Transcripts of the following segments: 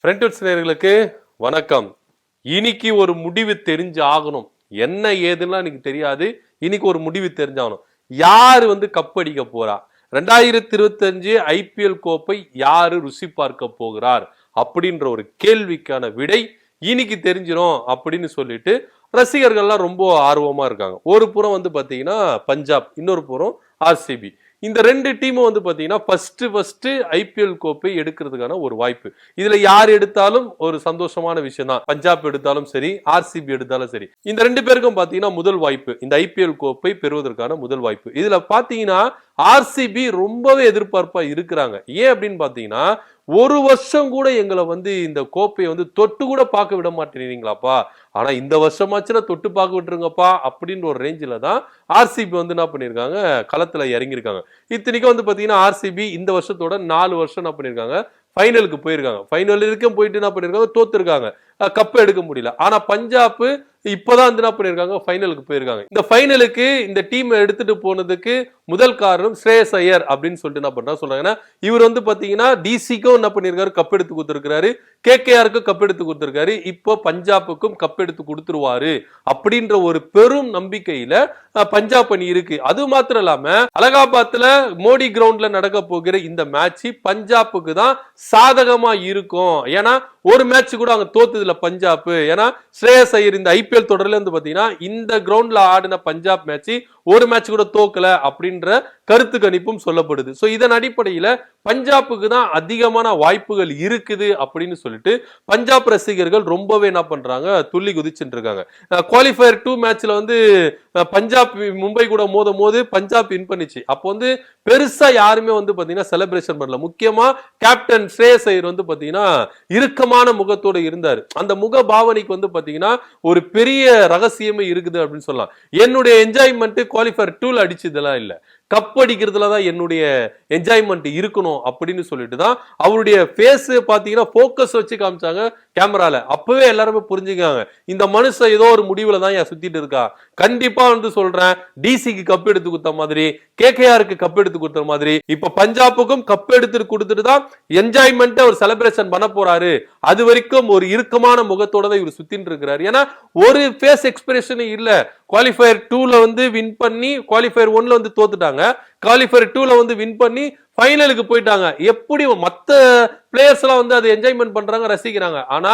Friends நேயர்களுக்கு வணக்கம். இன்னைக்கு ஒரு முடிவு தெரிஞ்சு ஆகணும். என்ன ஏதுன்னா எனக்கு தெரியாது. இன்னைக்கு ஒரு முடிவு தெரிஞ்சாகணும். யாரு கப் அடிக்க போறா? 2025 ஐபிஎல் கோப்பை யாரு ருசி பார்க்க போகிறார் அப்படின்ற ஒரு கேள்விக்கான விடை இன்னைக்கு தெரிஞ்சிரும் அப்படின்னு சொல்லிட்டு ரசிகர்கள்லாம் ரொம்ப ஆர்வமா இருக்காங்க. ஒரு புறம் பாத்தீங்கன்னா பஞ்சாப், இன்னொரு புறம் ஆர்சிபி. இந்த ரெண்டு டீமும் பாத்தீங்கன்னா ஃபர்ஸ்ட் ஐபிஎல் கோப்பை எடுக்கிறதுக்கான ஒரு வாய்ப்பு. இதுல யார் எடுத்தாலும் ஒரு சந்தோஷமான விஷயம் தான். பஞ்சாப் எடுத்தாலும் சரி, ஆர்சிபி எடுத்தாலும் சரி, இந்த ரெண்டு பேருக்கும் பாத்தீங்கன்னா முதல் வாய்ப்பு, இந்த ஐபிஎல் கோப்பை பெறுவதற்கான முதல் வாய்ப்பு. இதுல பாத்தீங்கன்னா ஆர்சிபி ரொம்பவே எதிர்பார்ப்பா இருக்கிறாங்க. ஏன் அப்படின்னு பாத்தீங்கன்னா, ஒரு வருஷம் கூட எங்களை இந்த கோப்பையை தொட்டு கூட பார்க்க விட மாட்டேங்கிறீங்களாப்பா, ஆனா இந்த வருஷமாச்சுன்னா தொட்டு பார்க்க விட்டுருங்கப்பா அப்படின்ற ஒரு ரேஞ்சில தான் ஆர்சிபி என்ன பண்ணிருக்காங்க, களத்துல இறங்கியிருக்காங்க. இத்தனைக்கும் பாத்தீங்கன்னா ஆர்சிபி இந்த வருஷத்தோட 4 வருஷம் என்ன பண்ணிருக்காங்க, ஃபைனலுக்கு போயிருக்காங்க. ஃபைனல் வரைக்கும் போயிட்டு என்ன பண்ணிருக்காங்க, தோத்துருக்காங்க, கப் எடுக்க முடியல. ஆனா பஞ்சாப் இப்பதான் என்ன பண்ணிருக்காங்க, ஃபைனலுக்கு போயிருக்காங்க. இந்த ஃபைனலுக்கு இந்த டீம் எடுத்துட்டு போனதுக்கு முதல் காரணம் ஸ்ரேயஸ் ஐயர் அப்படின்னு சொல்லிட்டு என்ன பண்றாங்க சொல்றாங்கன்னா, இவர் பாத்தீங்கன்னா டிசிக்கும் என்ன பண்ணிருக்காரு, கப் எடுத்து கொடுத்திருக்காரு, கேகேஆருக்கும் கப் எடுத்து கொடுத்திருக்காரு, இப்போ பஞ்சாபுக்கும் கப் எடுத்து கொடுத்துருவாரு அப்படின்ற ஒரு பெரும் நம்பிக்கையில பஞ்சாப் அணி இருக்கு. அது மாத்திரம் இல்லாம அலகாபாத்ல மோடி கிரவுண்ட்ல நடக்க போகிற இந்த மேட்ச் பஞ்சாபுக்கு தான் சாதகமா இருக்கும். ஏன்னா ஒரு மேட்ச் கூட அங்க தோத்ததுல பஞ்சாப். ஏன்னா ஸ்ரேயஸ் ஐயர் இந்த ஐபிஎல் தொடர்ல பாத்தீங்கன்னா இந்த கிரவுண்ட்ல ஆடின பஞ்சாப் மேட்ச் ஒரு மேட்ச் கூட தோக்கல அப்படின்ற கருத்து கணிப்பும் சொல்லப்படுது. சோ இதன் அடிப்படையில பஞ்சாபுக்கு தான் அதிகமான வாய்ப்புகள் இருக்குது அப்படின்னு சொல்லிட்டு பஞ்சாப் ரசிகர்கள் ரொம்பவே என்ன பண்றாங்க, துள்ளி குதிச்சுட்டு இருக்காங்க. குவாலிஃபயர் 2 மேட்ச்ல பஞ்சாப் மும்பை கூட மோது பஞ்சாப் வின் பண்ணிச்சு. அப்போ பெருசா யாருமே பாத்தீங்கன்னா செலிப்ரேஷன் பண்ணல. முக்கியமா கேப்டன் ஸ்ரேயஸ் ஐயர் பாத்தீங்கன்னா இறுக்கமான முகத்தோட இருந்தாரு. அந்த முக பாவனைக்கு பாத்தீங்கன்னா ஒரு பெரிய ரகசியமே இருக்குது அப்படின்னு சொல்லலாம். என்னுடைய என்ஜாய்மெண்ட் குவாலிஃபயர் 2ல அடிச்சதெல்லாம் இல்ல, கப் அடிக்கிறதுல தான் என்னுடைய என்ஜாய்மெண்ட் இருக்கணும் அப்படின்னு சொல்லிட்டு தான் அவருடைய ஃபேஸ் பாத்தீங்கன்னா போக்கஸ் வச்சு காமிச்சாங்க கேமரால. அப்பவே எல்லாருமே புரிஞ்சுக்காங்க, இந்த மனுஷன் ஏதோ ஒரு முடிவுல தான் சுத்திட்டு இருக்கா. கண்டிப்பா சொல்றேன், டிசிக்கு கப் எடுத்து கொடுத்த மாதிரி, கேகேஆருக்கு கப் எடுத்து கொடுத்த மாதிரி இப்ப பஞ்சாபுக்கும் கப் எடுத்து கொடுத்துட்டு தான் என்ஜாய்மெண்ட் ஒரு செலிப்ரேஷன் பண்ண போறாரு. அது வரைக்கும் ஒரு இறுக்கமான முகத்தோட தான் இவர் சுத்திட்டு இருக்கிறாரு. ஏன்னா ஒரு ஃபேஸ் எக்ஸ்பிரஷன் இல்ல. குவாலிஃபயர் 2ல வின் பண்ணி குவாலிஃபயர் 1ல தோத்துட்டாங்க, குவாலிஃபயர் 2ல வின் பண்ணி ஃபைனலுக்கு போயிட்டாங்க. எப்படி மத்த பிளேயர்ஸ் எல்லாம் அதை என்ஜாய்மெண்ட் பண்றாங்க, ரசிக்கிறாங்க. ஆனா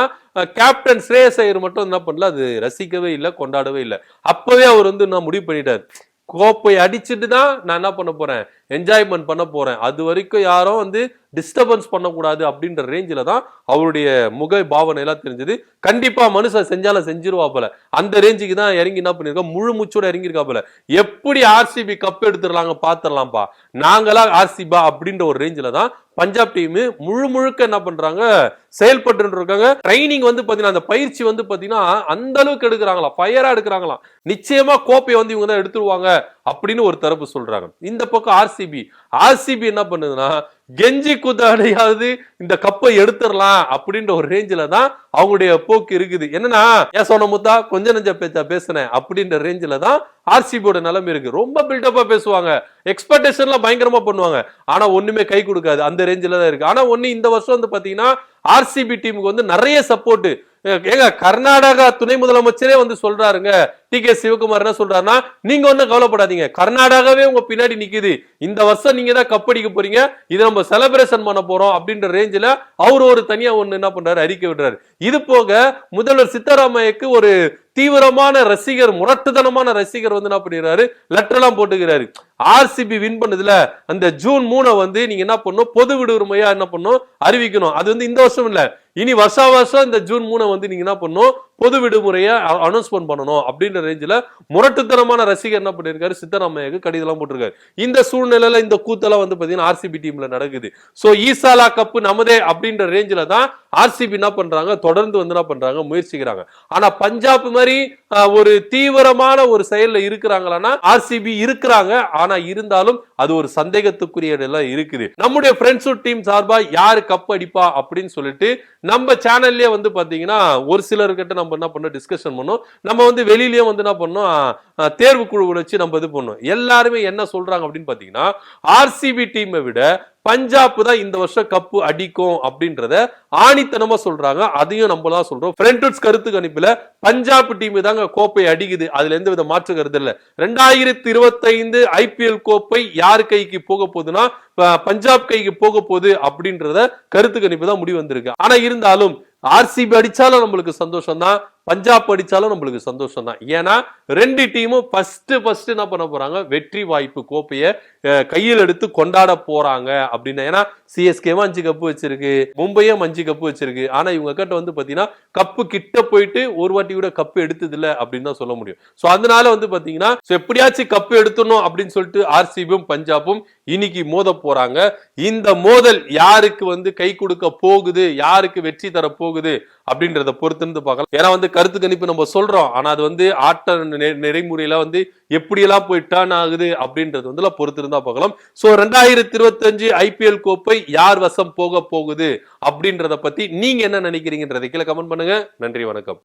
கேப்டன் ஸ்ரேயஸ் ஐயர் மட்டும் என்ன பண்ணல, அது ரசிக்கவே இல்லை, கொண்டாடவே இல்லை. அப்பவே அவர் நான் முடிவு பண்ணிட்டார், கோப்பை அடிச்சுட்டு தான் நான் என்ன பண்ண போறேன், என்ஜாய்மெண்ட் பண்ண போறேன். அது வரைக்கும் யாரும் டிஸ்டர்பன்ஸ் பண்ணக்கூடாது அப்படின்ற ரேஞ்சில தான் அவருடைய முக பாவனை எல்லாம் தெரிஞ்சது. கண்டிப்பா மனுஷன் செஞ்சாலும் செஞ்சிருவா போல, அந்த ரேஞ்சுக்கு தான் இறங்கி என்ன பண்ணிருக்கோம், முழு மூச்சோட இறங்கியிருக்கா போல. எப்படி ஆர்சிபி கப் எடுத்துடலாங்க பாத்திரலாம்ப்பா, நாங்களா ஆர்சிபா அப்படின்ற ஒரு ரேஞ்சில தான் பஞ்சாப் டீம் முழுக்க என்ன பண்றாங்க, செயல்பட்டு இருக்காங்க. ட்ரைனிங் பாத்தீங்கன்னா அந்த பயிற்சி பாத்தீங்கன்னா அந்த அளவுக்கு எடுக்கிறாங்களா, ஃபயரா எடுக்கிறாங்களா. நிச்சயமா கோப்பையை இவங்க தான் எடுத்துருவாங்க அப்படின்னு ஒரு தரப்பு சொல்றாங்க. இந்த பக்கம் ஆர்சிபி என்ன பண்ணுதுன்னா, கெஞ்சி குதாடையாவது இந்த கப்பை எடுத்துடலாம் அப்படின்ற ஒரு ரேஞ்சில தான் அவங்களுடைய போக்கு இருக்குது. என்னன்னா, ஏன் சொன்ன முத்தா கொஞ்சம் நெஞ்ச பேச்சா பேசுனேன் அப்படின்ற ரேஞ்சில தான் ஆர்சிபியோட நிலைமை இருக்கு. ரொம்ப பில்டப்பா பேசுவாங்க, எக்ஸ்பெக்டேஷன்லாம் பயங்கரமா பண்ணுவாங்க, ஆனா ஒண்ணுமே கை கொடுக்காது, அந்த ரேஞ்சில தான் இருக்கு. ஆனா இந்த வருஷம் பாத்தீங்கன்னா ஆர்சிபி டீமுக்கு நிறைய சப்போர்ட். ஏங்க கர்நாடகா துணை முதலமைச்சரே சொல்றாருங்க, டி.கே. சிவகுமார் என்ன சொல்றாருன்னா, நீங்க ஒன்னும் கவலைப்படாதீங்க, கர்நாடகாவே உங்க பின்னாடி நிக்குது, இந்த வருஷம் நீங்க தான் கப் அடிக்க போறீங்க, இதை நம்ம செலிப்ரேஷன் பண்ண போறோம் அப்படின்ற ரேஞ்சில அவர் ஒரு தனியா என்ன பண்றாரு, அறிக்கை விடுறாரு. இது போக முதல்வர் சித்தராமையாக்கு ஒரு தீவிரமான ரசிகர், முரட்டுத்தனமான ரசிகர் என்ன பண்ணிடுறாரு, லெட்டர் எல்லாம் போட்டுக்கிறாரு. ஆர்சிபி வின் பண்ணதுல அந்த ஜூன் 3 நீங்க என்ன பண்ணும், பொது விடுமுறையா என்ன பண்ணும் அறிவிக்கணும். அது இந்த வருஷம் இல்ல, இனி வருஷம் இந்த ஜூன் 3 நீங்க என்ன பண்ணும், பொது விடுமுறையை அனௌன்ஸ்மெண்ட் பண்ணணும் அப்படின்ற ரேஞ்சில முரட்டுத்தனமான ரசிகர் என்ன பண்ணிருக்காரு, சித்தராமையாக்கு கடிதம் போட்டிருக்காரு. இந்த சூழ்நிலையில இந்த கூத்தெல்லாம் பாத்தீங்கன்னா ஆர்சிபி டீம்ல நடக்குது. சோ ஈசாலா கப் நமதே அப்படின்ற ரேஞ்சில தான் ஆர்சிபி என்ன பண்றாங்க, தொடர்ந்து என்ன பண்றாங்க, முயற்சிக்கிறாங்க. ஆனா பஞ்சாப் மாதிரி ஒரு தீவிரமான ஒரு செயல்ல இருக்கிறாங்களான்னா ஆர்சிபி இருக்கிறாங்க. ஆனா இருந்தாலும் அது ஒரு சந்தேகத்துக்குரிய எல்லாம் இருக்குது. நம்முடைய ஃப்ரெண்ட்ஸ் டீம் சார்பா யாரு கப் அடிப்பா அப்படின்னு சொல்லிட்டு நம்ம சேனல்லே பாத்தீங்கன்னா ஒரு சிலர்கிட்ட நம்ம என்ன பண்ணோம், டிஸ்கஷன் பண்ணோம். நம்ம வெளியிலயே என்ன பண்ணோம், தேர்வு குழு வச்சு நம்ம இது பண்ணோம். எல்லாருமே என்ன சொல்றாங்க அப்படின்னு பாத்தீங்கன்னா, ஆர்சிபி டீமை விட பஞ்சாப் தான் இந்த வருஷம் கப்பு அடிக்கும் அப்படின்றத ஆணித்தனமா சொல்றாங்க. அதையும் நம்ம தான் சொல்றோம். ஃப்ரெண்ட்ஸ் கருத்து கணிப்புல பஞ்சாப் டீம் தாங்க கோப்பை அடிக்குது, அதுல எந்த வித மாற்று கருத்து இல்ல. 2025 IPL கோப்பை யார் கைக்கு போக போகுதுன்னா பஞ்சாப் கைக்கு போக போகுது அப்படின்றத கருத்து கணிப்பு தான் முடிவு வந்திருக்கு. ஆனா இருந்தாலும் RCB அடிச்சாலும் நம்மளுக்கு சந்தோஷம் தான், பஞ்சாப் அடிச்சாலும் நம்மளுக்கு சந்தோஷம் தான். ஏன்னா ரெண்டு டீமும் ஃபர்ஸ்ட் என்ன பண்ண போறாங்க, வெற்றி வாய்ப்பு கோப்பையை கையில் எடுத்து கொண்டாட போறாங்க அப்படின்னு. ஏன்னா CSKவும் 5 கப்பு வச்சிருக்கு, மும்பையும் 5 கப்பு வச்சிருக்கு. ஆனா இவங்க கிட்ட வந்து பாத்தீங்கன்னா கப்பு கிட்ட போயிட்டு ஒரு வாட்டி கூட கப்பு எடுத்தது இல்ல அப்படின்னு தான் சொல்ல முடியும். சோ அதனால வந்து பாத்தீங்கன்னா எப்படியாச்சும் கப்பு எடுத்துடணும் அப்படின்னு சொல்லிட்டு RCBயும் பஞ்சாபும் இன்னைக்கு மோத போறாங்க. இந்த மோதல் யாருக்கு வந்து கை கொடுக்க போகுது, யாருக்கு வெற்றி தர போகுது அப்படின்றத பொறுத்து பார்க்கலாம். ஏன்னா வந்து கருத்து கணிப்பு நம்ம சொல்றோம், ஆனா அது வந்து ஆட்ட நெறிமுறையில வந்து எப்படி எல்லாம் போய் டர்ன் ஆகுது அப்படின்றது வந்து பொறுத்து இருந்தா பார்க்கலாம். சோ 2025 IPL கோப்பை யார் வசம் போக போகுது அப்படின்றத பத்தி நீங்க என்ன நினைக்கிறீங்கன்றதை கீழே கமெண்ட் பண்ணுங்க. நன்றி, வணக்கம்.